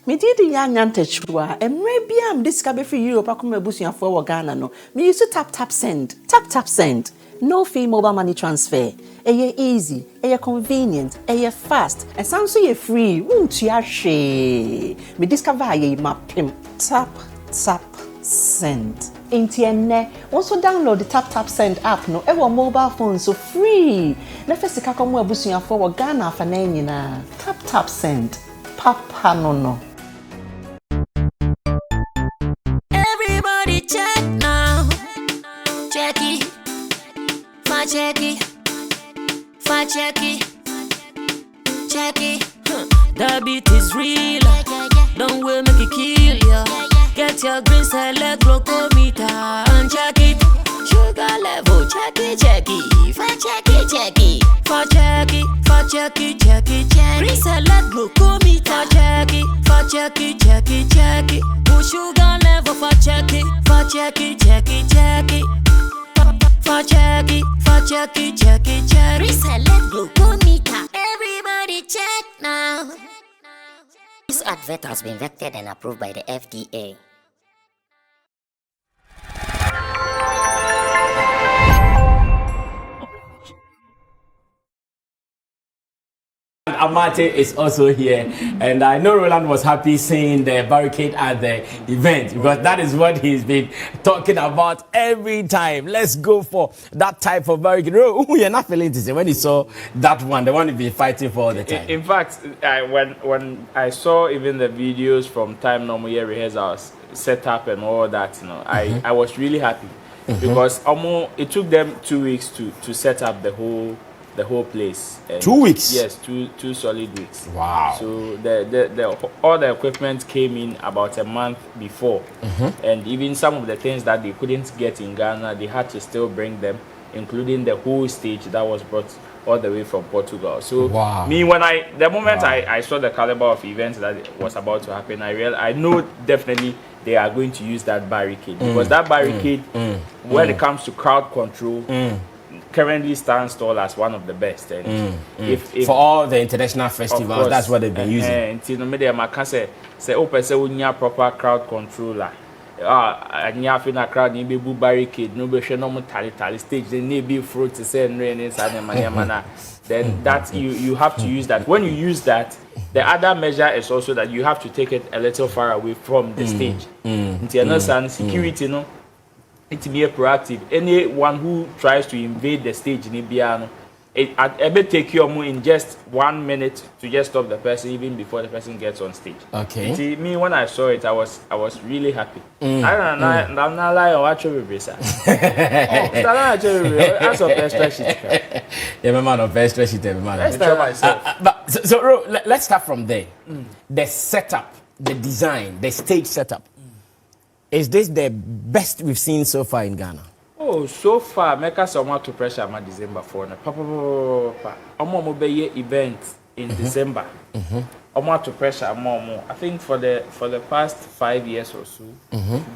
Me did Yanyante Chua, and maybe I'm discovered for you, Pakuma Busia for Ghana. No, me used to tap send. Tap send. No fee mobile money transfer. Eye easy, eye convenient, eye fast, and sounds so free. Won't you share? Me discover ye mapim. Tap send. Intienne, also download the tap send app no ever mobile phone so free. Nefesi kakomu Busia for Ghana for na. Tap send. Papa no. Everybody check now. Check it. Check it. The beat is real. Don't wait, make it kill ya. Get your green select glucometer and check it. Sugar level, check it. Check it. Green select glucometer. Check it. Push sugar level for check it. Check it. Reselect glucometer. Everybody check now. This advert has been vetted and approved by the FDA. Amate is also here, and I know Roland was happy seeing the barricade at the event because that is what he's been talking about every time. Let's go for that type of barricade. You're not feeling to say when you saw that one, the one you've been fighting for all the time. In fact, when I saw even the videos from time normal year rehearsals set up and all that, I was really happy because it took them 2 weeks to set up the whole place. And 2 weeks? Yes, two solid weeks. Wow. So all the equipment came in about a month before. And even some of the things that they couldn't get in Ghana, they had to still bring them, including the whole stage that was brought all the way from Portugal. So me, the moment I saw the caliber of events that was about to happen, I know definitely they are going to use that barricade because that barricade, when it comes to crowd control, currently stands tall as one of the best. And if for all the international festivals, course, that's what they've been using. Until I say open say proper crowd controller. And you have in a crowd, you be barricade, no be no tally stage, then maybe fruit to say rain inside the then that you have to use that. When you use that, the other measure is also that you have to take it a little far away from the stage. Until security, it be proactive. Anyone who tries to invade the stage in Ibiano, it may take you in just 1 minute to just stop the person even before the person gets on stage. Okay. See, me when I saw it, I was really happy. I don't know. I'm not lying. Watch your reviews. As of extra sheet. Yeah, man of extra sheet. Let's start myself. But so let's start from there. The setup, the design, the stage setup. Is this the best we've seen so far in Ghana? Oh, so far, make us someone to pressure my December for event in December. To pressure more. I think for the past 5 years or so,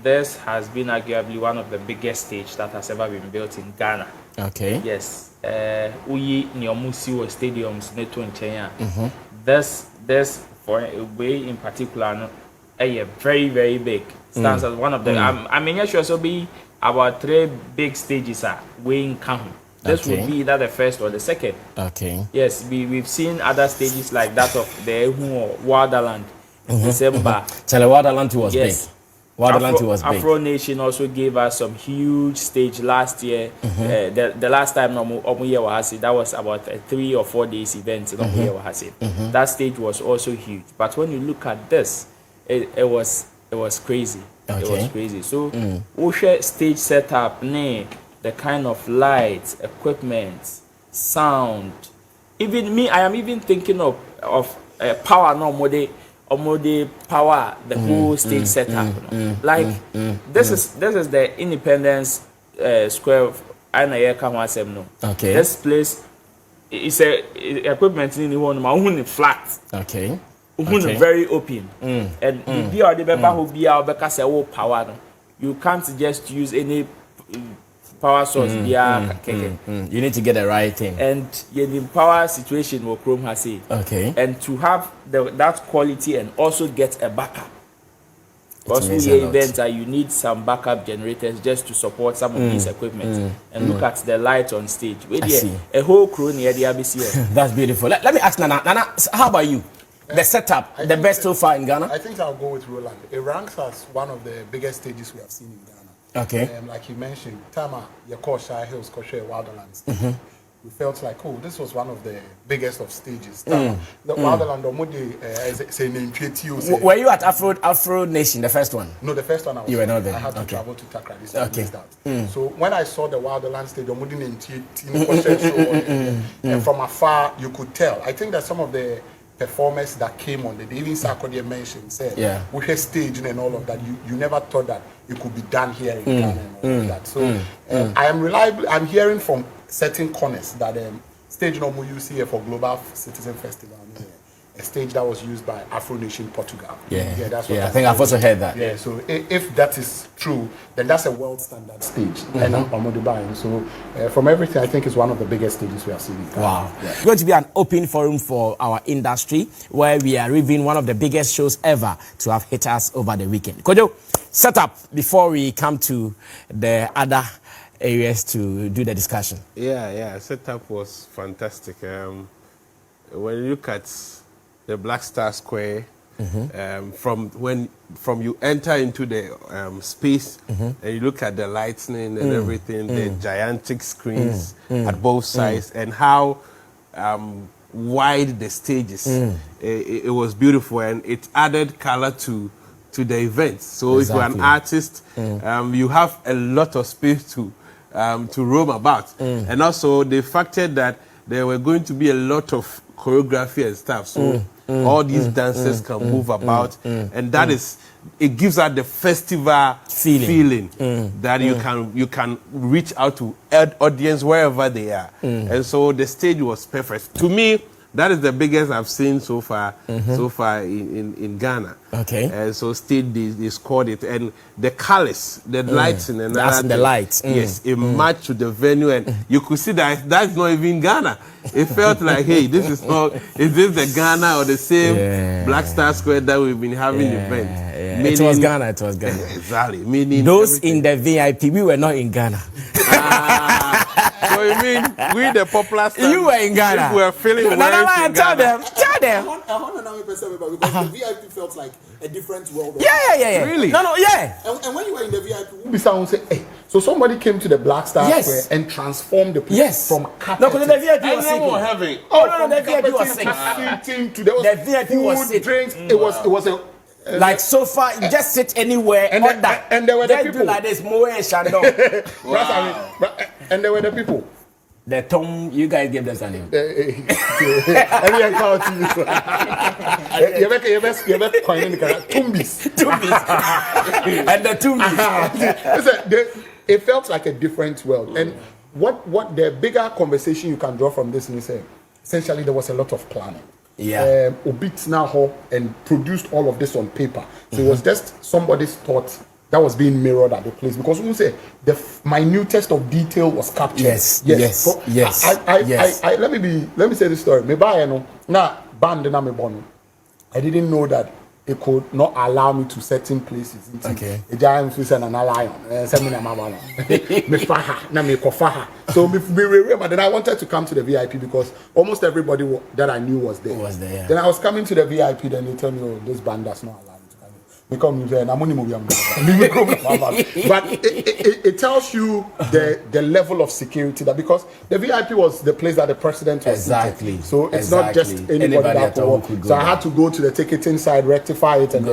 this has been arguably one of the biggest stage that has ever been built in Ghana. Okay. Yes. Uyi Nyomusi was stadiums neto in Kenya. This for a way in particular, very, very big. Stands as one of the. I mean, sure so be about 3 big stages are weighing count. This would be either the first or the second. Okay. Yes, we've seen other stages like that of the Wonderland December. Tell Wonderland was big. Wonderland was big. Afro Nation also gave us some huge stage last year. The last time that was about a 3 or 4 days event. That stage was also huge. But when you look at this, it was crazy. It was crazy. So, Usher stage setup, the kind of lights, equipment, sound. Even me, I am even thinking of power Omode power the whole stage setup. This is the Independence Square. Okay. This place is equipment in the flat. Okay. Very open. And the power. You can't just use any power source keke. You need to get the right thing. And the power situation will Chrome has it. Okay. And to have that quality and also get a backup. Also, events you need some backup generators just to support some of these equipment. And look at the lights on stage. A whole crew near the ABC. That's beautiful. Let me ask Nana. Nana, how about you? The setup, the best so far in Ghana? I think I'll go with Roland. It ranks as one of the biggest stages we have seen in Ghana. Okay. Like you mentioned, Tama, Yakosha Hills, Koshe, Wilderlands. We felt like, oh, this was one of the biggest of stages. The Wilderland, were you at Afro Nation, the first one? No, the first one I was. You were not there. I had to travel to Takra. Okay. So when I saw the Wilderland stage, and from afar, you could tell. I think that some of the performers that came on the day, even Sarkodie mentioned, said, we had staging and all of that. You never thought that it could be done here in Ghana and all of that. So I'm hearing from certain corners that stage normal use here for Global Citizen Festival, a stage that was used by Afro Nation Portugal. That's what I think I've also heard that. Yeah, so if that is true, then that's a world standard stage. And so from everything, I think it's one of the biggest stages we have seen. Wow. It's going to be an open forum for our industry where we are reviewing one of the biggest shows ever to have hit us over the weekend. Kojo, set up before we come to the other areas to do the discussion. Setup was fantastic. When you look at the Black Star Square, from you enter into the space and you look at the lightning and everything, the gigantic screens at both sides, and how wide the stage is. It was beautiful, and it added color to the event. So if you're an artist, you have a lot of space to roam about. And also the fact that there were going to be a lot of choreography and stuff, so all these dancers can move about, and that is, it gives out the festival feeling that you can reach out to audience wherever they are. And so the stage was perfect. To me, that is the biggest I've seen so far in Ghana. Okay. And so stage they scored it, and the colors, the lights and the lights. Yes, it matched to the venue, and you could see that that's not even Ghana. It felt like, hey, this is not. Is this the Ghana or the same Black Star Square that we've been having events? It was Ghana. It was Ghana. Exactly. Meaning those everything. In the VIP, we were not in Ghana. So you mean we the popular stars? You were in Ghana. If we were feeling no, tell them. Because the VIP felt like a different world. Yeah. Really? No, yeah. And when you were in the VIP, we sound say, hey, so somebody came to the Black Star Square and transformed the place from carpet. No, because the VIP was sick. The VIP was sick. The VIP was sick. Drinks. It was a. Like sofa, just sit anywhere. And there were the people. Do like this, Moe and Shandong. And there were the people. The Tom, you guys gave them something. Tumbis. And the Tumbis. It felt like a different world. And what the bigger conversation you can draw from this is essentially there was a lot of planning. Obit now and produced all of this on paper. So it was just somebody's thought that was being mirrored at the place, because we say the minutest of detail was captured. Yes. Let me say this story. Me buy na band na me bono. I didn't know that it could not allow me to certain places. A giant fish and an lion. So but then I wanted to come to the VIP because almost everybody that I knew was there. Then I was coming to the VIP, then they tell me, oh, this band does not allow me to come in. But it tells you the level of security, that because the VIP was the place that the president was seated. So it's not just anybody that could walk. So I had to go to the ticketing side, rectify it, and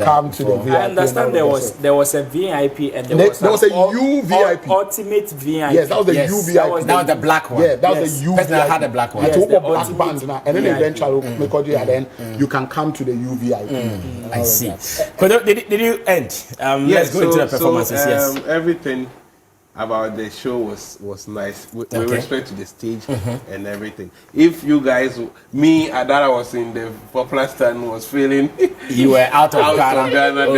come to the VIP. I understand there was a VIP and there was a UVIP. Ultimate VIP. Yes, that was the UVIP. That was the black one. Yeah, that was the UVIP. I had the black one. Yes, the black bands now, and then eventually, then you can come to the UVIP. I see. Did you end? Let's go into the performances. Everything about the show was nice with respect to the stage and everything. If you guys, me, Adara was in the popular stand was feeling you were out of Ghana. No,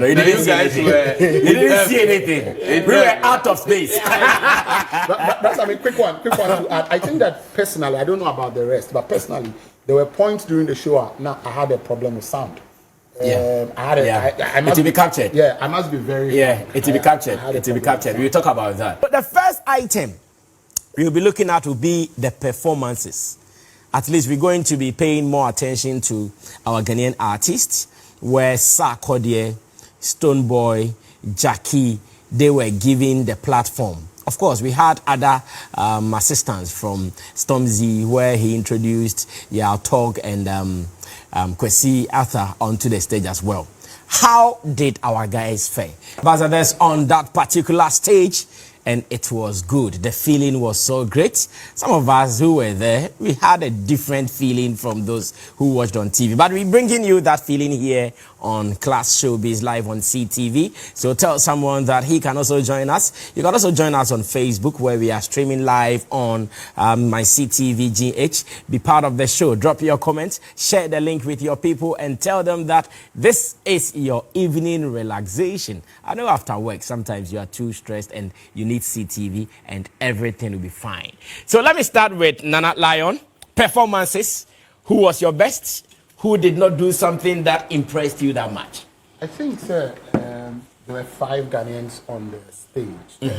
you didn't see anything. You didn't see anything. We were out of space. That's I mean, quick one to add. I think that personally, I don't know about the rest, but personally, there were points during the show now I had a problem with sound. I must be captured. Yeah, I must be very. Yeah, it will be captured. It will be captured. We'll talk about that. But the first item we'll be looking at will be the performances. At least we're going to be paying more attention to our Ghanaian artists, where Sarkodie, Stonebwoy, Jackie, they were given the platform. Of course, we had other assistants from Stormzy, where he introduced Yautog and Kwesi Arthur onto the stage as well. How did our guys fare? Ambassadors on that particular stage, and it was good. The feeling was so great. Some of us who were there, we had a different feeling from those who watched on TV. But we're bringing you that feeling here on Class Showbiz live on CTV. So tell someone that he can also join us. You can also join us on Facebook, where we are streaming live on my CTV GH. Be part of the show. Drop your comments, share the link with your people, and tell them that this is your evening relaxation. I know after work, sometimes you are too stressed and you need CTV and everything will be fine. So let me start with Nana Lion. Performances. Who was your best? Who did not do something that impressed you that much? I think, sir, there were 5 Ghanaians on the stage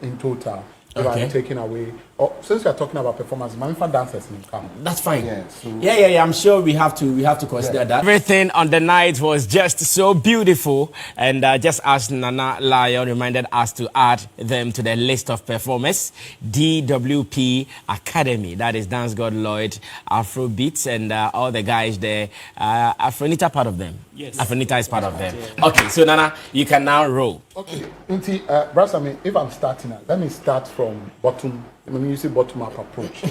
in total. Okay. Taking away. Oh, since we are talking about performance, my infant dancers will come. That's fine. Yeah, so yeah. I'm sure we have to consider that. Everything on the night was just so beautiful, and just as Nana Lion reminded us to add them to the list of performers, DWP Academy, that is Dance God Lloyd, Afrobeats, and all the guys there. Afronita part of them. Yes. Afronita is part of them. Yeah. Okay, so Nana, you can now roll. Okay. Brass, I mean, if I'm starting out, let me start from bottom. I mean, you see bottom-up approach.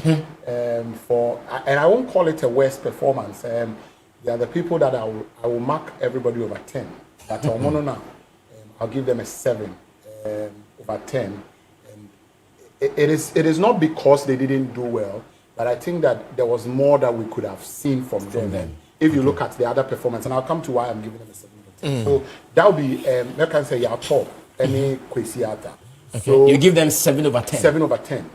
And I won't call it a worst performance. There are the people that I will mark everybody over 10. But I'll give them a 7 over 10. And it is not because they didn't do well, but I think that there was more that we could have seen from them. If you look at the other performance, and I'll come to why I'm giving them a 7 over 10. So that would be, let me say, Yautog, any Kwesi Arthur. Okay. So you give them 7 over 10. 7 over 10.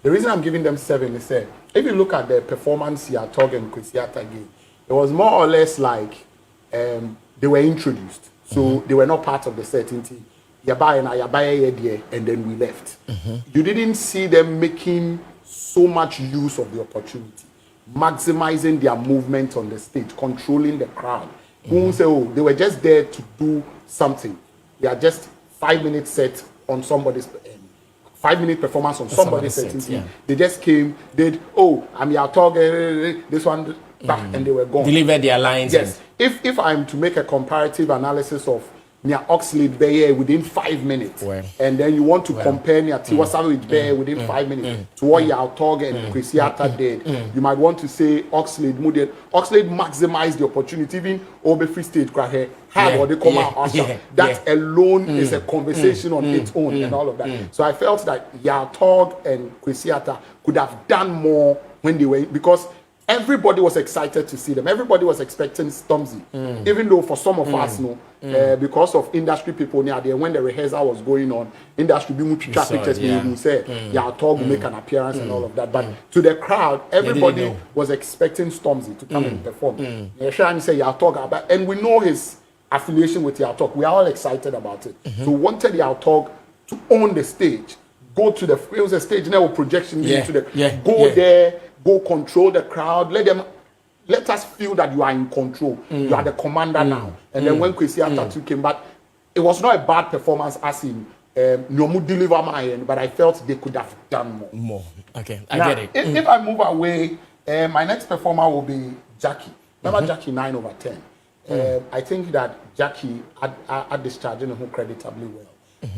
The reason I'm giving them 7 is that if you look at the performance Yautog and Kwesi Arthur gave, it was more or less like they were introduced. So they were not part of the certainty. And then we left. You didn't see them making so much use of the opportunity, maximizing their movement on the stage, controlling the crowd. Who will say, oh, they were just there to do something. They are just 5-minute set on somebody's 5-minute performance on somebody's set. Yeah. They just came, did, oh, I'm Yautog, this one, back, and they were gone. Delivered their lines. Yes. If I'm to make a comparative analysis of Nia Oxlade Beye within 5 minutes, and then you want to compare Nia Tiwasawe with Beye within 5 minutes to what Yautog and Kwesi Arthur did, you might want to say Oxlade maximized the opportunity, even over free stage or they come out Usher. That alone is a conversation on its own and all of that. So I felt that Yautog and Kwesi Arthur could have done more when they were, because everybody was excited to see them. Everybody was expecting Stormzy. Even though for some of us, because of industry people near there, when the rehearsal was going on, industry pictures who said Yautog will make an appearance and all of that. But to the crowd, everybody was expecting Stormzy to come and perform. And we know his affiliation with Yautog. We are all excited about it. So we wanted Yautog to own the stage, go to the stage now projection into the go there. Go control the crowd. Let us feel that you are in control. You are the commander now. And then when Kwesi Arthur came back, it was not a bad performance as in Nyomu deliver my end, but I felt they could have done more. Okay, I get it. If I move away, my next performer will be Jackie. Remember Jackie 9 over 10. I think that Jackie had discharging him creditably well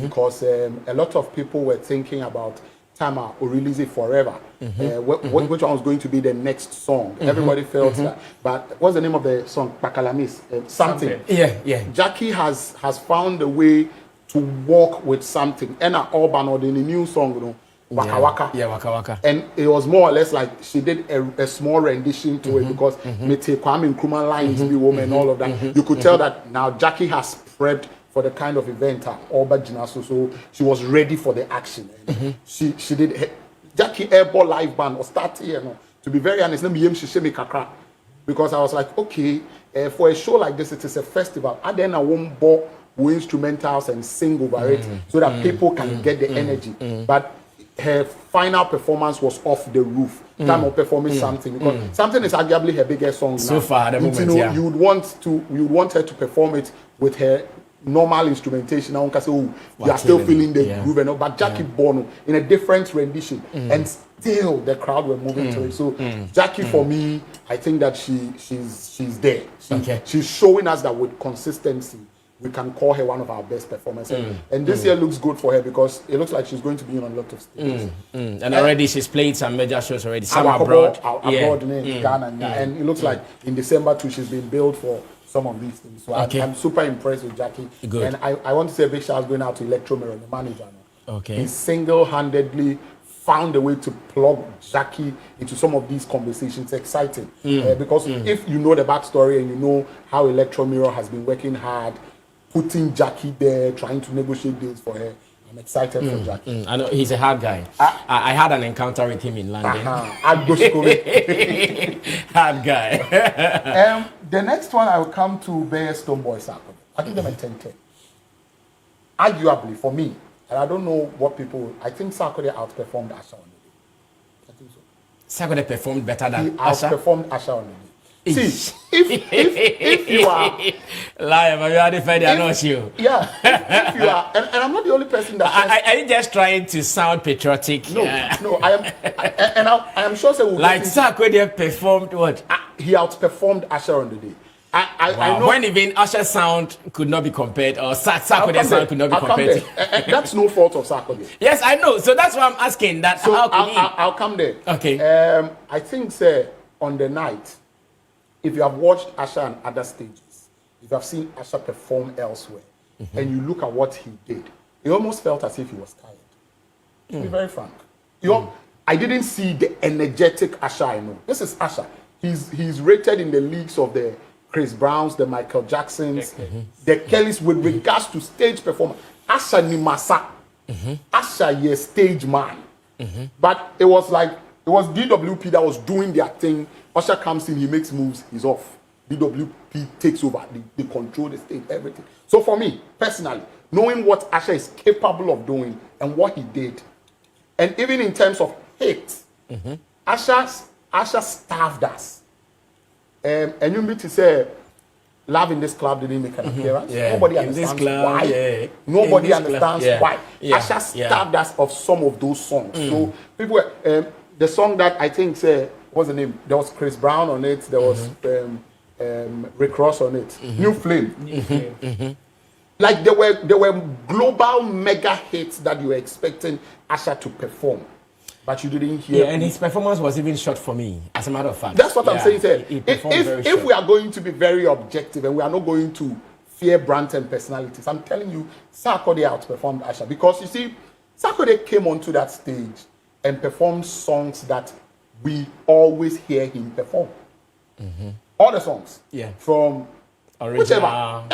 because a lot of people were thinking about Tama or release it forever. Which one was going to be the next song? Everybody felt that. But what's the name of the song? Bakalamis. Something. Yeah. Jackie has found a way to walk with something. And Urban or the new song, you know, Waka Waka. Yeah, Waka Waka. And it was more or less like she did a small rendition to it because Mete Kwame Nkrumah lines be woman and all of that. You could tell that now Jackie has prepped for the kind of event Oba Jinaso, so she was ready for the action. And she did Jackie Airball live band or start here, you know. To be very honest, let me Shishemi Kakra. Because I was like, okay, for a show like this, it is a festival. And then I won't bore instrumentals and sing over it so that people can get the energy. But her final performance was off the roof. Time of performing something, because something is arguably her biggest song so now. far at the moment. You know, Yeah. you would want her to perform it with her normal instrumentation. Now, say, oh, you are still feeling the groove and all. But Jackie Bono in a different rendition, and still the crowd were moving to it. So Jackie, for me, I think that she's there. She's showing us that with consistency, we can call her one of our best performers. And this year looks good for her because it looks like she's going to be on a lot of stages. And already she's played some major shows already. Some abroad abroad. In Ghana. And it looks like in December too, she's been billed for some of these things. So I'm super impressed with Jackie. Good. And I want to say a big shout going out to Electro Mirror, the manager. Okay. He single-handedly found a way to plug Jackie into some of these conversations. Exciting. Because if you know the backstory and you know how Electro Mirror has been working hard, putting Jackie there, trying to negotiate deals for her. I'm excited for Jackie. I know he's a hard guy. I had an encounter with him in London. Hard guy. The next one I will come to bear Stonebwoy Sarkodie. I give them a 10-10. Arguably, for me, and I don't know what people, I think Sarkodie outperformed Usher on the day. I think so. Sarkodie performed better than He Usher. outperformed Usher on the day. See, if you are liar, but you are defending, I know you. Yeah, if you are, and I'm not the only person that. Are you just trying to sound patriotic? No, I am sure. Like Sarkodie performed what? He outperformed Usher on the day. I know when even Usher's sound could not be compared, or Sarkodie's sound could not be compared. That's no fault of Sarkodie. Yes, I know. So that's why I'm asking that. So how could I'll come there. Okay. I think, sir, on the night, if you have watched Usher on other stages, if you have seen Usher perform elsewhere, and you look at what he did, it almost felt as if he was tired. To be very frank, I didn't see the energetic Usher I know. This is Usher. He's rated in the leagues of the Chris Browns, the Michael Jacksons, the Kellys with regards to stage performance. Usher Nimasa. Usher, a stage man. But it was DWP that was doing their thing. Usher comes in, he makes moves, he's off. DWP takes over, they control the stage, everything. So for me, personally, knowing what Usher is capable of doing and what he did, and even in terms of hits, Usher starved us. And you mean to say, Love in This Club didn't make an appearance. Nobody understands why. Nobody understands why. Usher starved us of some of those songs. So people, the song that I think what's the name? There was Chris Brown on it. There was Rick Ross on it. New Flame. Like there were global mega hits that you were expecting Usher to perform, but you didn't hear. Yeah, and his performance was even short for me, as a matter of fact. That's what I'm saying, sir. If we are going to be very objective and we are not going to fear brands and personalities, I'm telling you, Sarkodie outperformed Usher because you see, Sarkodie came onto that stage and performed songs that we always hear him perform. All the songs. Yeah. From original, whichever.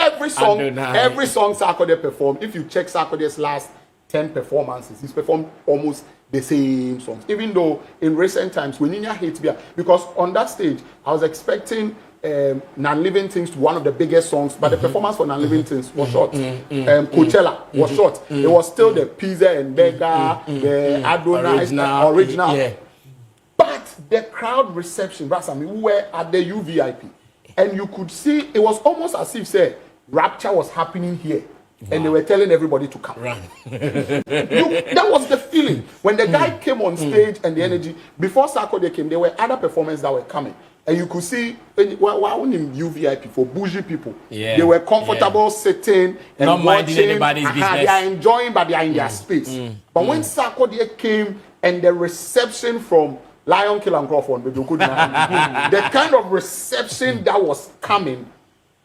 Every song Sarkodie performed. If you check Sarkodie's last 10 performances, he's performed almost the same songs. Even though in recent times, when Ninya hates beer, because on that stage, I was expecting Non-Living Things to one of the biggest songs, but the performance for Non-Living Things was short. Coachella was short. It was still the Pizza and Beggar, the Adonai original. Yeah. But the crowd reception, we were at the UVIP, and you could see it was almost as if, say, rapture was happening here. And they were telling everybody to come. That was the feeling. When the guy came on stage and the energy, before Sarkodie came, there were other performers that were coming. And you could see, why in UVIP for bougie people? Yeah. They were comfortable sitting and not watching. Anybody's business. They are enjoying, but they are in their space. But when Sarkodie came and the reception from Lion Kill and Crawford, the kind of reception that was coming,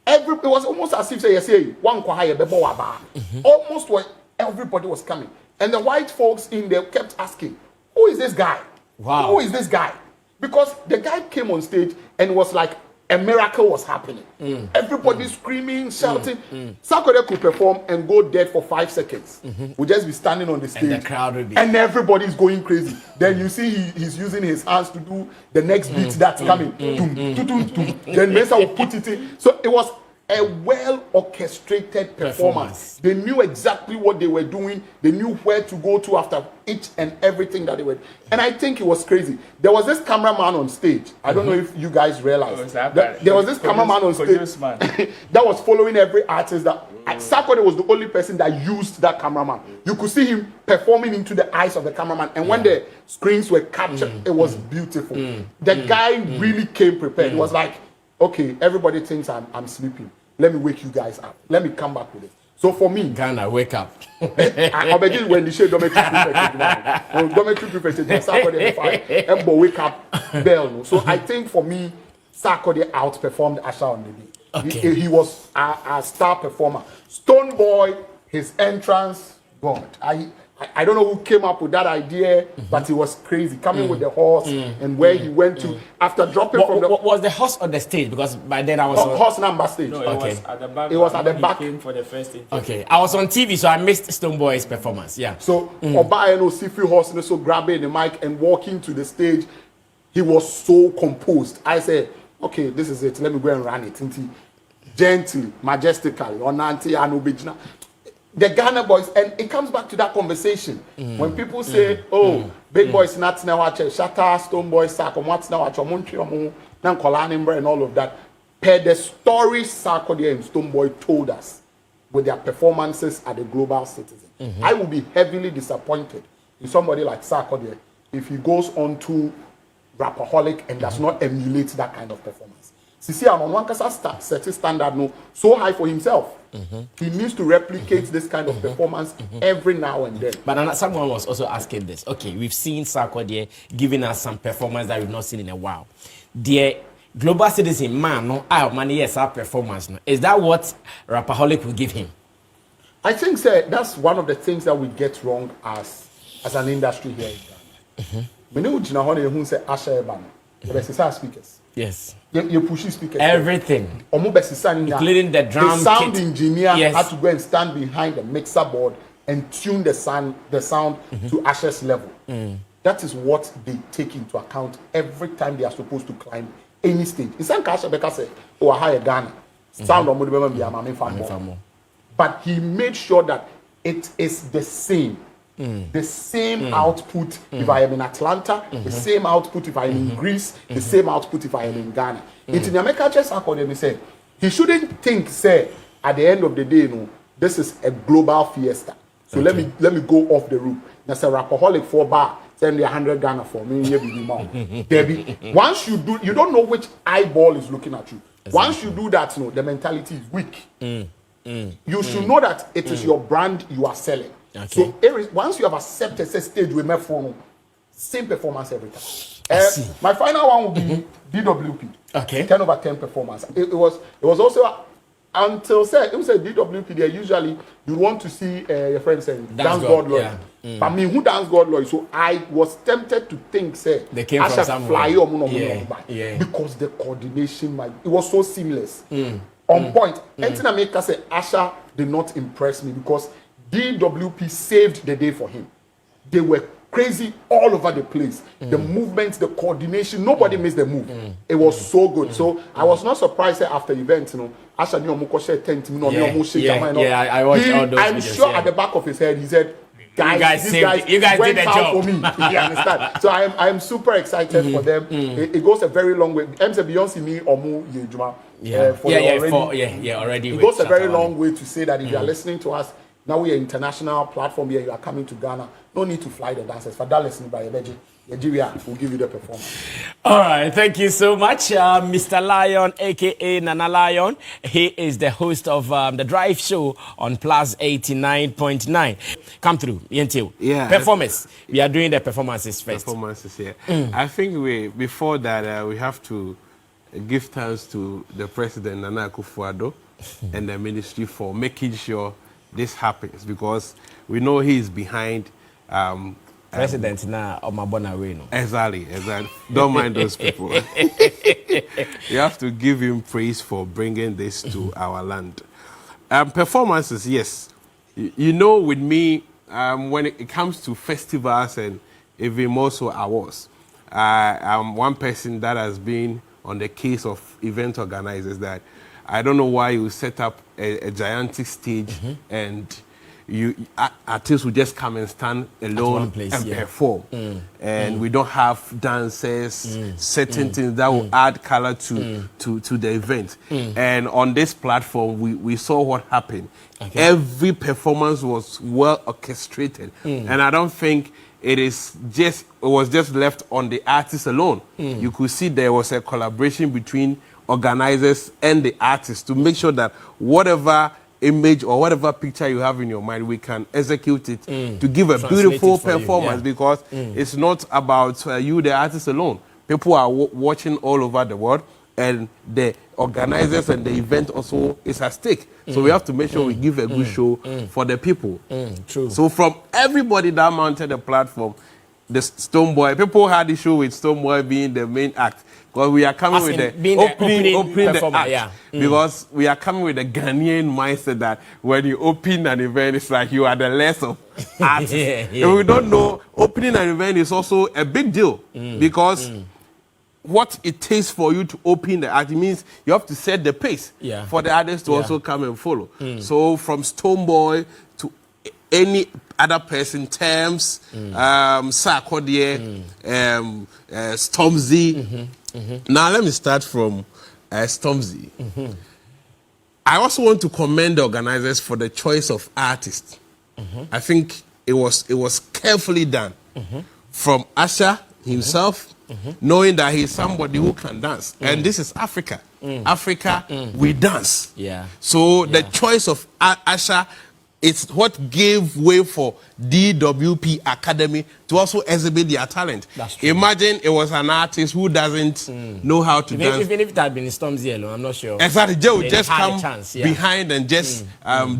it was almost as if say one kwahaya bebo waba. Almost where everybody was coming. And the white folks in there kept asking, who is this guy? Wow. Who is this guy? Because the guy came on stage and was like a miracle was happening. Everybody screaming, shouting. Sarkodie could perform and go dead for 5 seconds. We'll just be standing on the stage. And the crowd will be. And everybody's going crazy. Then you see he's using his hands to do the next beat that's coming. Then Mesa will put it in. So it was a well orchestrated performance. They knew exactly what they were doing. They knew where to go to after each and everything that they were. And I think it was crazy. There was this cameraman on stage. I don't know if you guys realized. There was this cameraman on stage that was following every artist. That Sarkodie was the only person that used that cameraman. You could see him performing into the eyes of the cameraman. And when the screens were captured, it was beautiful. The guy really came prepared. It was like, okay, everybody thinks I'm sleeping. Let me wake you guys up. Let me come back with it. So for me, Ghana, wake up. I begin when they say dormitory prefect. Dormitory prefect, Sarkodie fire. Embo wake up bell. So I think for me, Sarkodie outperformed Usher on the day. Okay. He was a star performer. Stonebwoy, his entrance, God. I don't know who came up with that idea, but it was crazy. Coming with the horse and where he went to after dropping from the. Was the horse on the stage? Because by then I was on horse number stage. No, it was at the back. It was at the when back. He came for the first interview. Okay, I was on TV, so I missed Stonebwoy's performance. Yeah. So Oba and Osifi horse so grabbing the mic and walking to the stage, he was so composed. I said, okay, this is it. Let me go and run it. Gently, majestically, onanti and obijna. The Ghana boys, and it comes back to that conversation. When people say, oh, big boys not now watch Shatta, Stonebwoy, Sarkodie, what's now watch Montreal, Nankolanimber, and all of that. Per the stories Sarkodie and Stonebwoy told us with their performances at the Global Citizen, I will be heavily disappointed in somebody like Sarkodie if he goes on to Rapaholic and does not emulate that kind of performance. Sisi on one set a standard no so high for himself. He needs to replicate this kind of performance every now and then. But someone was also asking this. Okay, we've seen Sarkodie giving us some performance that we've not seen in a while. The Global Citizen man, no, money yes, our performance. No. Is that what Rapaholic will give him? I think, sir, that's one of the things that we get wrong as an industry here in Ghana. We know who say Usher Ebano, speakers. Yes. You push speakers. Everything. Including the drum the sound kit. engineer had to go and stand behind the mixer board and tune the sound to Usher's level. That is what they take into account every time they are supposed to climb any stage. In some cases, Becca said, "Oh, I hire Ghana sound on." But he made sure that it is the same. The same output if I am in Atlanta, the same output if I am in Greece, the same output if I am in Ghana. In America, just according said, he shouldn't think, say, at the end of the day, no, this is a global fiesta. So let me go off the roof. That's a Rapaholic 4 bar, send me 100 Ghana for me. Debbie, once you do, you don't know which eyeball is looking at you. Exactly. Once you do that, no, the mentality is weak. You should know that it is your brand you are selling. Okay. So once you have accepted a stage with my phone, same performance every time. My final one will be DWP. Okay. 10 over 10 performance. It was also until it was a DWP there. Usually you want to see your friend saying Dance God Lord. But me who Dance God Lord. So I was tempted to think they came from somewhere. Because the coordination, it was so seamless. On point. Anything I make say Usher did not impress me because DWP saved the day for him. They were crazy all over the place. The movements, the coordination, nobody missed the move. It was so good. So I was not surprised after the event, Usher knew Mukoshe 10 I watched all those I'm videos, sure at the back of his head he said, guys you guys did the job for me. You understand? So I am super excited for them. It goes a very long way. Beyonce me Omu Yejuma. Already. It goes a very long way to say that if you are listening to us, now we are international platform here. You are coming to Ghana. No need to fly the dancers. For that listening by Ebeji, Nigeria will give you the performance. All right. Thank you so much, Mr. Lion, a.k.a. Nana Lion. He is the host of the Drive Show on Plus 89.9. Come through. Yeah. Performance. We are doing the performances first. I think before that, we have to give thanks to the President Nana Akufo-Addo and the ministry for making sure this happens, because we know he is behind. President now on my bonaway. Exactly. Don't mind those people. You have to give him praise for bringing this to our land. Performances, yes. You know, with me, when it comes to festivals and even more so awards, I'm one person that has been on the case of event organizers that I don't know why you set up a gigantic stage and artists will just come and stand alone and perform. And we don't have dancers, certain things that will add color to the event. And on this platform, we saw what happened. Okay. Every performance was well orchestrated. And I don't think it was just left on the artists alone. You could see there was a collaboration between organizers and the artists to make sure that whatever image or whatever picture you have in your mind, we can execute it to give a beautiful performance, because it's not about you, the artist alone. People are watching all over the world, and the organizers and the event also is at stake. So we have to make sure we give a good show for the people. True. So from everybody that mounted the platform, the Stonebwoy, people had issue with Stonebwoy being the main act. Because we are coming with the opening the act. Because we are coming with the Ghanaian mindset that when you open an event, it's like you are the less of artists. If we don't know, opening an event is also a big deal. Because what it takes for you to open the act, it means you have to set the pace for the others to also come and follow. So from Stonebwoy to any other person, Thames, Sarkodie, Stormzy. Now let me start from Stormzy. I also want to commend the organizers for the choice of artists. I think it was carefully done from Usher himself, knowing that he's somebody who can dance, and this is Africa. Africa, we dance. So the choice of Usher, it's what gave way for DWP Academy to also exhibit their talent. That's true. Imagine it was an artist who doesn't know how to dance. Even if it had been Stormzy alone, I'm not sure. Exactly. They would just come behind and just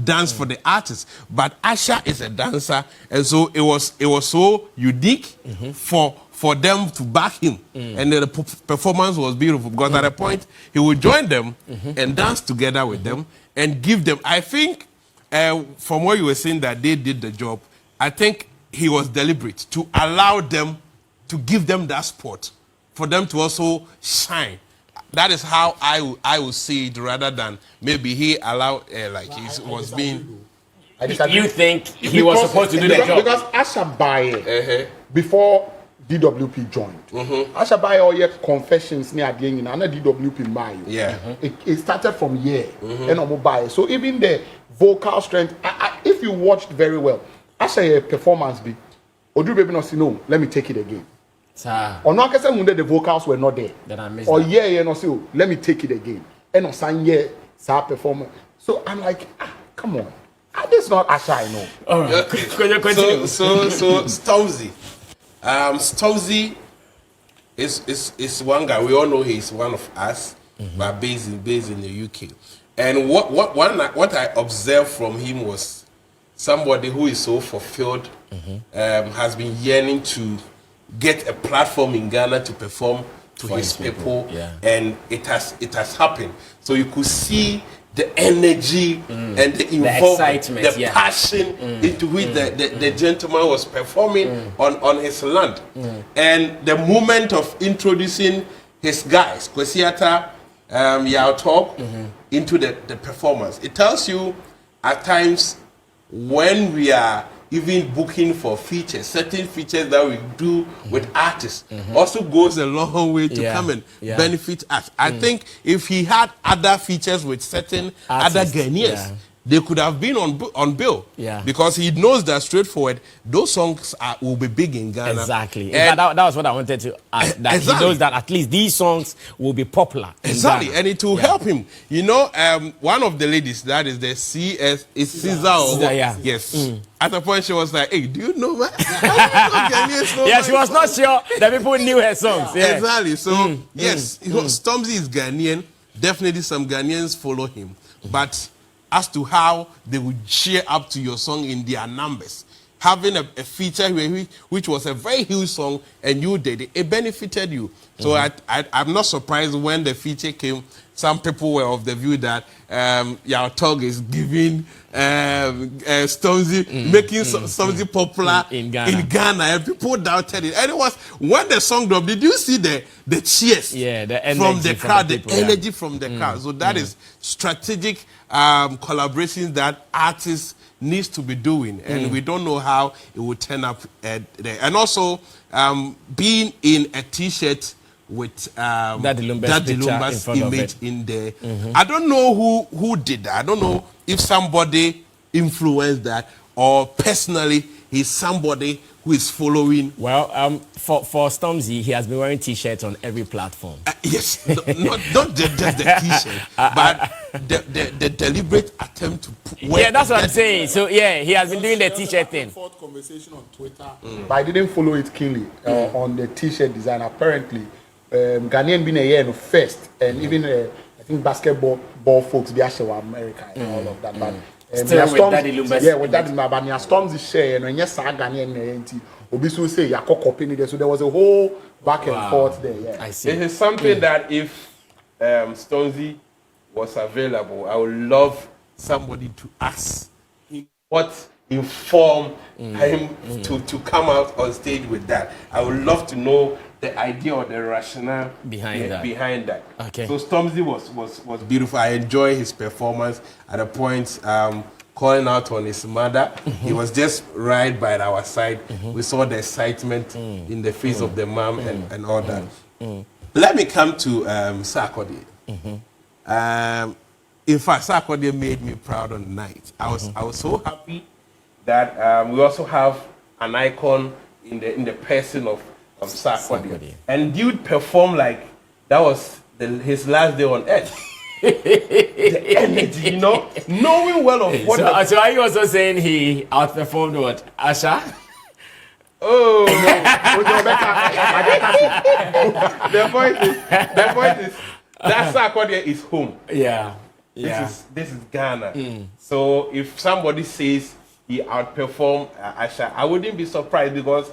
dance for the artist. But Usher is a dancer, and so it was so unique for them to back him. And the performance was beautiful, because at a point he would join them and dance together with them and give them, I think, from what you were saying that they did the job, I think he was deliberate to allow them, to give them that spot, for them to also shine. That is how I would see it, rather than maybe he allowed, like he was being... You think he was supposed to do the job? Because Usher Baye, before DWP joined, Usher Baye all your confessions near the end, and DWP Baye. It started from here, and Baye. So even the vocal strength, if you watched very well, Usher performance be, Odu baby no say no, let me take it again. Or no, because the vocals were not there. Or no say, let me take it again. And on sang sa performance. So I'm like, come on, this is not Usher, I know. All right. Continue. So Stormzy. Stormzy is one guy. We all know he's one of us, but based in the UK. And what I observed from him was somebody who is so fulfilled, has been yearning to get a platform in Ghana to perform to his people, and it has happened. So you could see the energy and the involvement, the passion into which the gentleman was performing on his land. And the moment of introducing his guys, Kwesiata, Yao Talk, into the performance, it tells you at times when we are even booking for features, certain features that we do with artists also goes a long way to come and benefit us. I think if he had other features with certain artists, other Ghanaians, they could have been on bill. Yeah. Because he knows that straightforward, those songs will be big in Ghana. Exactly. And that was what I wanted to ask. That exactly. He knows that at least these songs will be popular. Exactly, and it will help him. You know, one of the ladies, that is the CS, is Caesar. Yeah. Yes. At a point, she was like, "Hey, do you know that?" Yeah, she was not sure that people knew her songs. Yeah. Exactly. So yes, Stormzy is Ghanaian. Definitely, some Ghanaians follow him, but as to how they would cheer up to your song in their numbers, having a feature which was a very huge song and you did it, it benefited you. So I'm not surprised when the feature came. Some people were of the view that your talk is giving Stormzy, making Stormzy popular in Ghana, and people doubted it. And it was when the song dropped. Did you see the cheers? Yeah, the energy from the crowd, the people, energy from the crowd. So that is strategic collaborations that artists needs to be doing, and we don't know how it will turn up there. And also being in a T-shirt with Daddy Lumba's image in there. I don't know who did that. I don't know if somebody influenced that or personally he's somebody who is following. Well, for Stormzy, he has been wearing T-shirts on every platform. Yes, not just the T-shirt, but the deliberate attempt to wear. Yeah, that's what I'm saying. So yeah, he has been doing the T-shirt thing. Conversation on Twitter, but I didn't follow it keenly on the T-shirt design. Apparently, Ghanaian been a year no first, and even I think basketball folks be actually America and all of that. But still with Daddy Lumba's. Yeah, with Daddy Lumba's, but near Stormzy share and yes, Ghanaian Obisu say Yako copy there. So there was a whole back and forth there. Yeah, I see. It is something that if Stormzy was available, I would love somebody to ask him what informed him to come out on stage with that. I would love to know the idea or the rationale behind that. Okay. So Stormzy was beautiful. I enjoy his performance at a point. Calling out on his mother, he was just right by our side. We saw the excitement in the face of the mom and all that. Let me come to Sarkodie. In fact, Sarkodie made me proud on the night. I was so happy that we also have an icon in the person of Sarkodie. And dude performed like that was his last day on earth. The energy, you know, knowing well of what. So are you also saying he outperformed what? Usher? Oh no! The point is that Sarkodie is home. Yeah. This is Ghana. So if somebody says he outperformed Usher, I wouldn't be surprised, because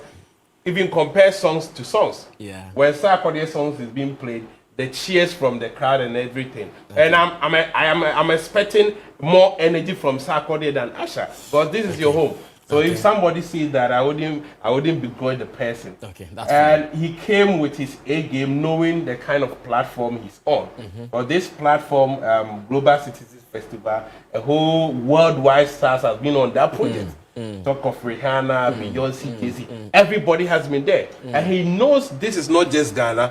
even compare songs to songs. Yeah. When Sarkodie songs is being played, the cheers from the crowd and everything. Okay. And I'm expecting more energy from Sarkodie than Usher, because this is your home. So if somebody sees that, I wouldn't begrudge the person. Okay, that's and fine. He came with his A game, knowing the kind of platform he's on. But this platform, Global Citizens Festival, a whole worldwide stars has been on that project. Talk of Rihanna, Beyonce, Jay-Z. Everybody has been there. And he knows this is not just Ghana.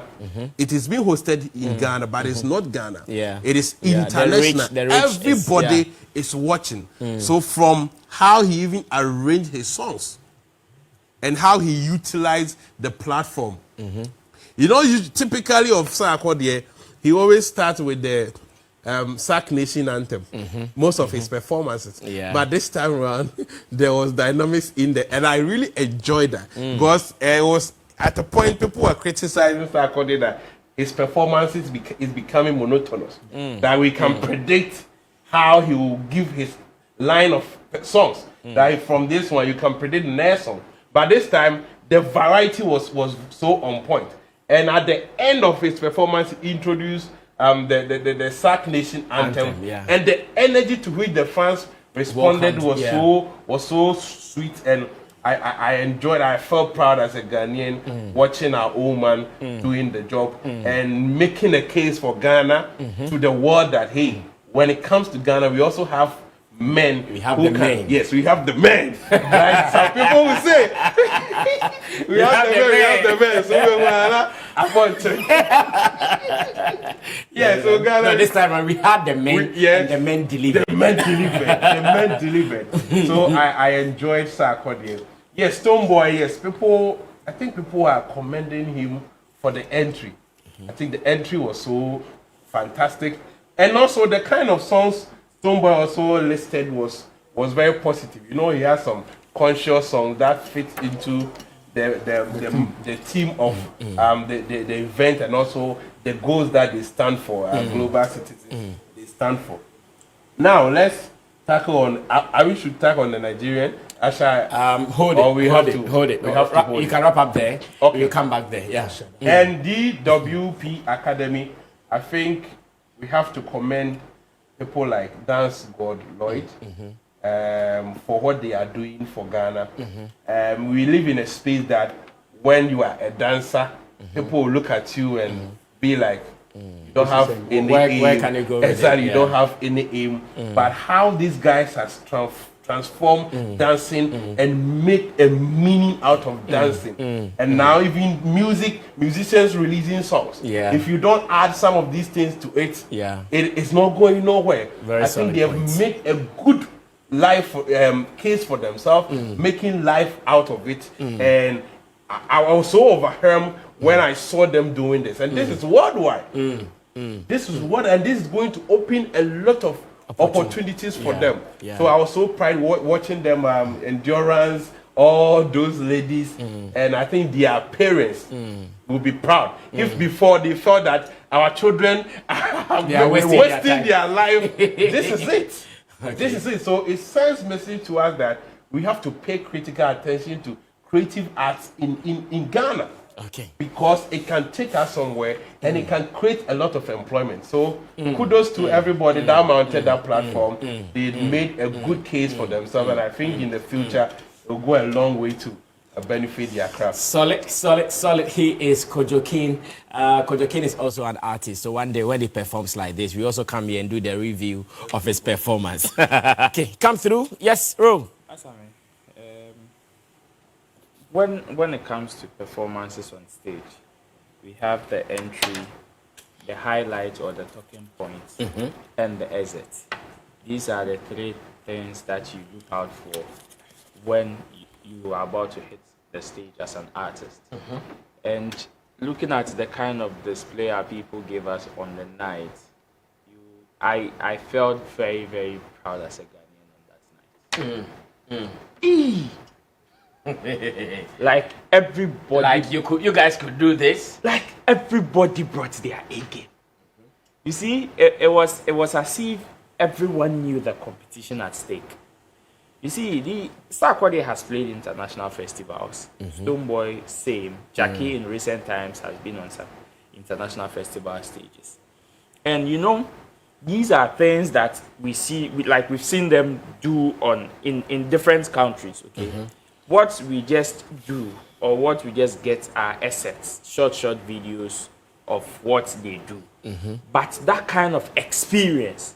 It is being hosted in Ghana, but it's not Ghana. Yeah. It is international. The rich Everybody is watching. So from how he even arranged his songs and how he utilized the platform. You know, typically of Sarkodie, he always starts with the Sack Nation anthem, most of his performances. But this time around, there was dynamics in there, and I really enjoyed that, because it was at a point people were criticizing Sarkodie that his performances is becoming monotonous, that we can predict how he will give his line of songs, that from this one you can predict the next song. But this time, the variety was so on point. And at the end of his performance, he introduced the Sack Nation anthem, and the energy to which the fans responded was so sweet, and I enjoyed it. I felt proud as a Ghanaian watching our old man doing the job and making a case for Ghana to the world that, hey, when it comes to Ghana, we also have men. We have the men. Yes, we have the men. Like some people will say. we have the men. So I want to. Yeah, so Ghana. No, this time around we had the men and the men delivered. The men delivered. So I enjoyed Sarkodie. Yes, Stonebwoy, yes. I think people are commending him for the entry. I think the entry was so fantastic. And also the kind of songs Stonebwoy also listed was very positive. You know, he has some conscious songs that fit into the theme of the event and also the goals that they stand for, global citizens they stand for. Now let's tackle on. We should tackle on the Nigerian. Usher, hold it. We have to hold it. You can wrap up there. Okay. You come back there. Yeah. And DWP Academy, I think we have to commend people like Dance God Lloyd for what they are doing for Ghana. We live in a space that when you are a dancer, people will look at you and be like, you don't have any aim. Where can you go? Exactly, you don't have any aim. But how these guys has transform dancing and make a meaning out of dancing. And now even musicians releasing songs. Yeah. If you don't add some of these things to it, it's not going nowhere. I think they have made a good life case for themselves, making life out of it. And I was so overwhelmed when I saw them doing this. And this is worldwide. This is and this is going to open a lot of opportunities for them. So I was so proud watching them endurance, all those ladies, and I think their parents will be proud. If before they felt that our children are wasting their life, this is it. This is it. So it sends message to us that we have to pay critical attention to creative arts in Ghana. Okay. Because it can take us somewhere and it can create a lot of employment. So kudos to everybody that mounted that platform. They made a good case for themselves, and I think in the future it will go a long way to benefit their craft. Solid. He is Kojo King. Kojo King is also an artist. So one day when he performs like this, we also come here and do the review of his performance. Okay, come through. Yes, Rome. When it comes to performances on stage, we have the entry, the highlight or the talking points, and the exit. These are the three things that you look out for when you are about to hit the stage as an artist. And looking at the kind of display our people gave us on the night, I felt very, very proud as a Ghanaian on that night. Like everybody, like you guys could do this. Like everybody brought their A game. You see, it was as if everyone knew the competition at stake. You see, the Sarkodie has played international festivals. Stonebwoy, same. Jackie in recent times has been on some international festival stages. And you know, these are things that we see, we've seen them do in different countries. Okay. What we just do or what we just get are assets, short videos of what they do. But that kind of experience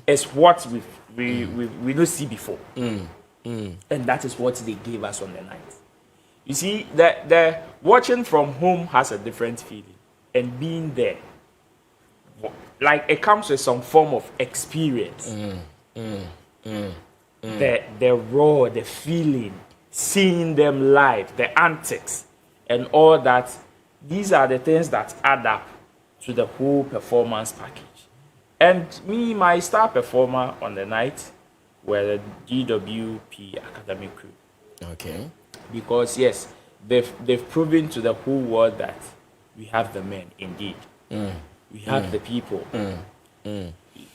is what we don't see before. And that is what they gave us on the night. You see, the watching from home has a different feeling. And being there, like it comes with some form of experience. The raw, the feeling, seeing them live, the antics, and all that, these are the things that add up to the whole performance package. And me, my star performer on the night were the GWP Academy crew. Okay. Because yes, they've proven to the whole world that we have the men indeed. We have the people.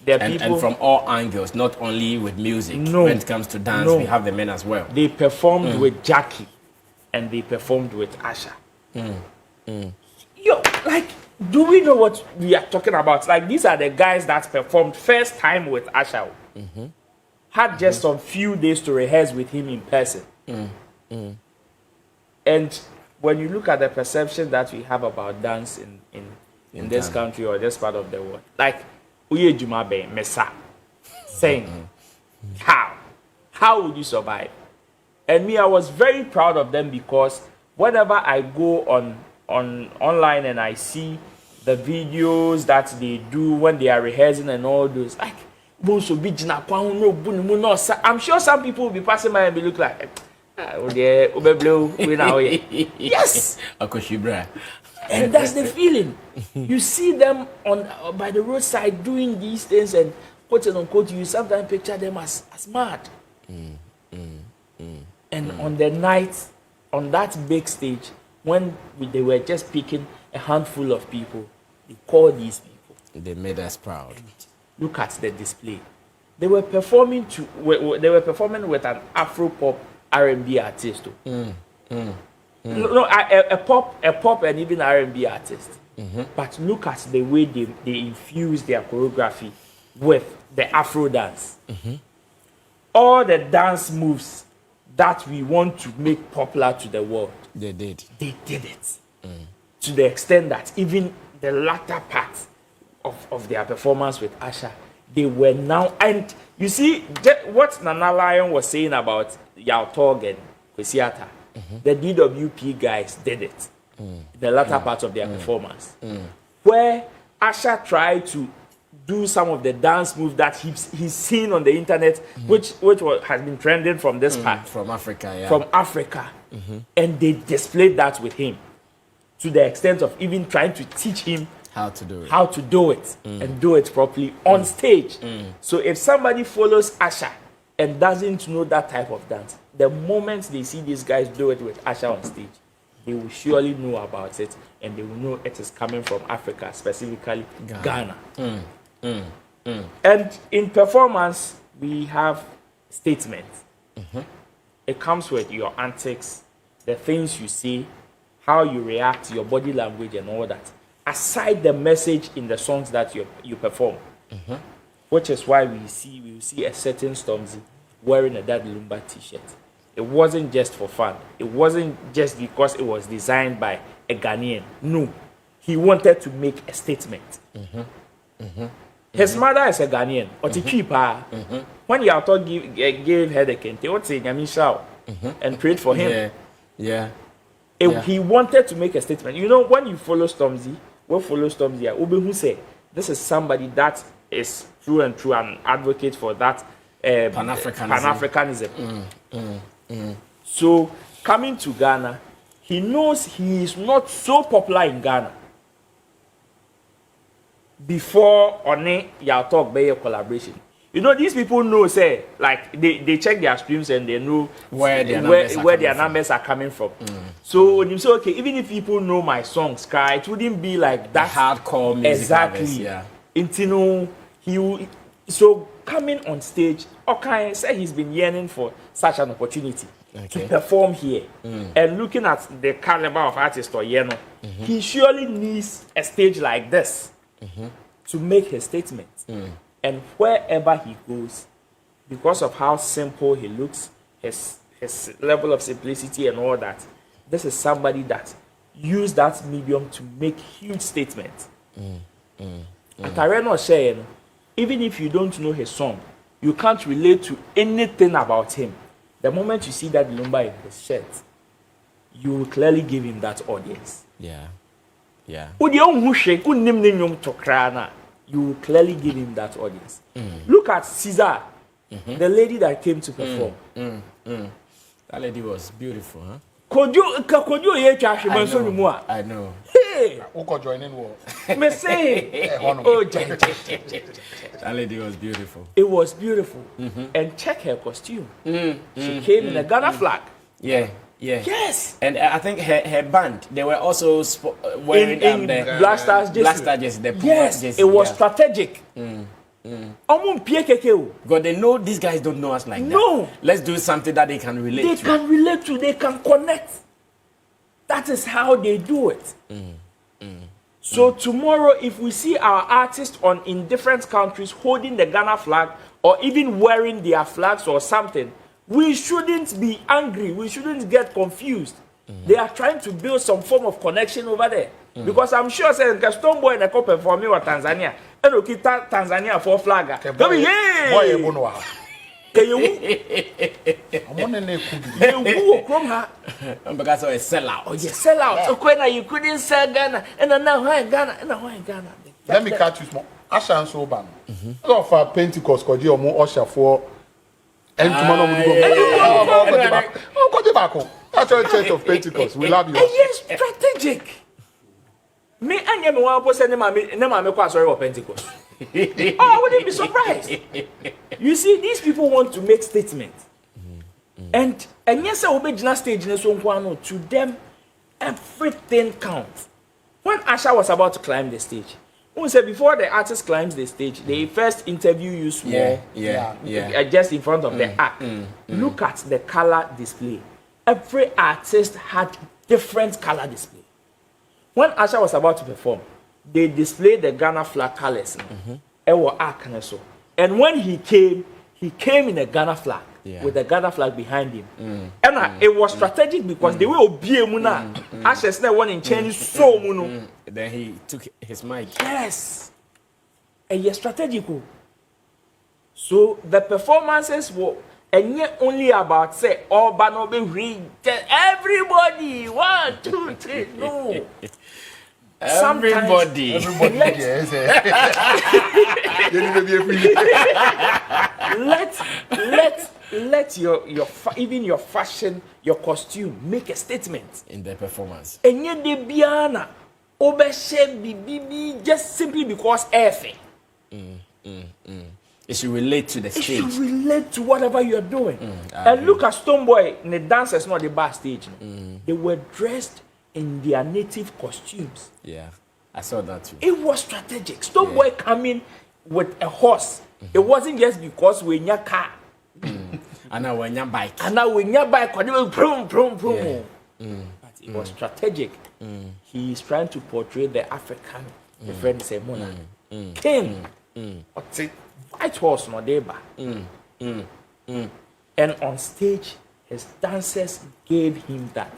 And from all angles, not only with music. No, when it comes to dance, we have the men as well. They performed with Jackie, and they performed with Usher. Yo, like, do we know what we are talking about? Like, these are the guys that performed first time with Usher. Had just some few days to rehearse with him in person. And when you look at the perception that we have about dance in this country or this part of the world, like, Uye Jumabe Mesa saying, ha, how would you survive? And me, I was very proud of them because whenever I go on online and I see the videos that they do when they are rehearsing and all those, like, I'm sure some people will be passing by and be look like, yes, and that's the feeling. You see them on by the roadside doing these things, and quote unquote, you sometimes picture them as mad. And on the night, on that big stage, when they were just picking a handful of people, they called these people. They made us proud. Look at the display. They were performing with an Afro pop R&B artist. No, a pop and even R&B artist. But look at the way they infuse their choreography with the Afro dance. All the dance moves that we want to make popular to the world, they did it. To the extent that even the latter part of their performance with Usher, they were now, and you see what Nana Lion was saying about Yautog and Kwesiata, the DWP guys did it. The latter part of their performance, where Usher tried to do some of the dance moves that he's seen on the internet, which has been trending from this part, from Africa, and they displayed that with him to the extent of even trying to teach him how to do it and do it properly on stage. So if somebody follows Usher and doesn't know that type of dance, the moment they see these guys do it with Usher on stage, they will surely know about it, and they will know it is coming from Africa, specifically Ghana. And in performance, we have statements. It comes with your antics, the things you say, how you react, your body language, and all that. Aside the message in the songs that you perform, which is why we will see a certain Stormzy wearing a Daddy Lumba t-shirt. It wasn't just for fun. It wasn't just because it was designed by a Ghanaian. No, he wanted to make a statement. His mother is a Ghanaian, when Yautog gave her the kente, what's it, Yamisha, and prayed for him. He wanted to make a statement. You know, when you follow Stormzy, who say this is somebody that is true and true an advocate for that Pan-Africanism. So coming to Ghana, he knows he is not so popular in Ghana. Before One Yautog be a collaboration, you know, these people know, say, like they check their streams and they know where their numbers are coming from. So when you say, okay, even if people know my songs, it wouldn't be like that hardcore music. Exactly. So coming on stage, okay, say he's been yearning for such an opportunity to perform here, and looking at the caliber of artists or he surely needs a stage like this to make his statement. And wherever he goes, because of how simple he looks, his level of simplicity and all that, this is somebody that used that medium to make huge statements. Atareno saying, even if you don't know his song, you can't relate to anything about him. The moment you see that Lumba in his shirt, you will clearly give him that audience. You will clearly give him that audience. Look at Caesar, the lady that came to perform. That lady was beautiful, huh? I know. Hey! joining war. Me say, that lady was beautiful. It was beautiful. And check her costume. She came in a Ghana flag. Yes. And I think her band, they were also wearing the Black Stars jersey. Yes, it was strategic. God, they know these guys don't know us like that. No. Let's do something that they can relate to. They can connect. That is how they do it. So tomorrow, if we see our artists in different countries holding the Ghana flag or even wearing their flags or something, we shouldn't be angry. We shouldn't get confused. They are trying to build some form of connection over there. Because I'm sure saying Stonebwoy and a couple performing with Tanzania. And okay, Tanzania for flag. I'm on a because of a sellout. Oh, yes, sell out. Okay, now you couldn't sell Ghana, and now why Ghana, and now why Ghana. Let me cut you small. Usher and so ban. Of our Pentecost, could you more Usher for? And tomorrow we go. Oh, go back home. That's our Church of Pentecost. We love you. Yes, strategic. Me and you, one person, never make sorry of Pentecost. Oh, I wouldn't be surprised. You see, these people want to make statements. And yes, I will be just stage in to them, everything counts. When Usher was about to climb the stage, we said before the artist climbs the stage, they first interview you small, just in front of the act. Look at the color display. Every artist had different color display. When Usher was about to perform, they displayed the Ghana flag colors. And when he came in a Ghana flag with the Ghana flag behind him. And it was strategic because they were obeying Usher's not one in change so muno. Then he took his mic. Yes. And yes, strategic. So the performances were and yet only about say Urban read everybody 1, 2, 3. No. Everybody. Yes. let your even your fashion, your costume make a statement in the performance. And yet the biana bibi just simply because everything. It should relate to the stage. It should relate to whatever you're doing. And look at Stonebwoy, the dancers not the backstage. They were dressed in their native costumes. Yeah, I saw that too. It was strategic. Stonebwoy coming with a horse. It wasn't just because we're in your car. And now we're in your bike. And now we're in your bike. But it was strategic. He is trying to portray the African, the friend is a monarch, king. White horse no deba. And on stage, his dancers gave him that.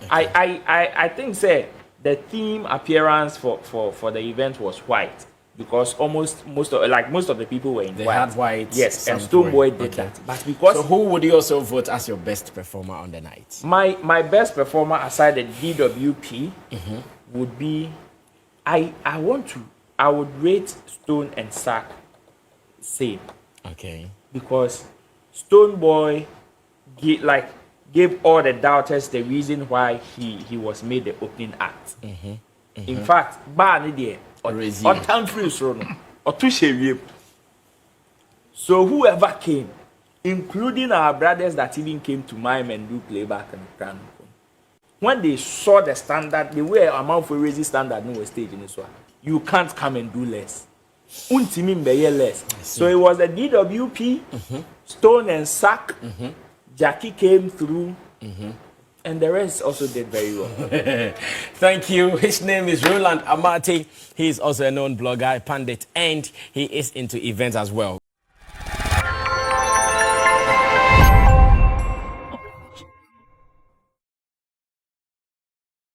I think say the theme appearance for the event was white because most of the people were in they white. had white. Yes, and Stonebwoy did that. But because so who would you also vote as your best performer on the night? My best performer aside the DWP would be I would rate Stone and Sack same. Okay. Because Stonebwoy gave all the doubters the reason why he was made the opening act. In fact, on time free so whoever came, including our brothers that even came to mime and do playback and grand, when they saw the standard, they were amount for raising standard no stage in this one. You can't come and do less. Less. So it was the DWP, Stone and Sack. Jackie came through, and the rest also did very well. Thank you. His name is Roland Amati. He is also a known blogger, pundit, and he is into events as well.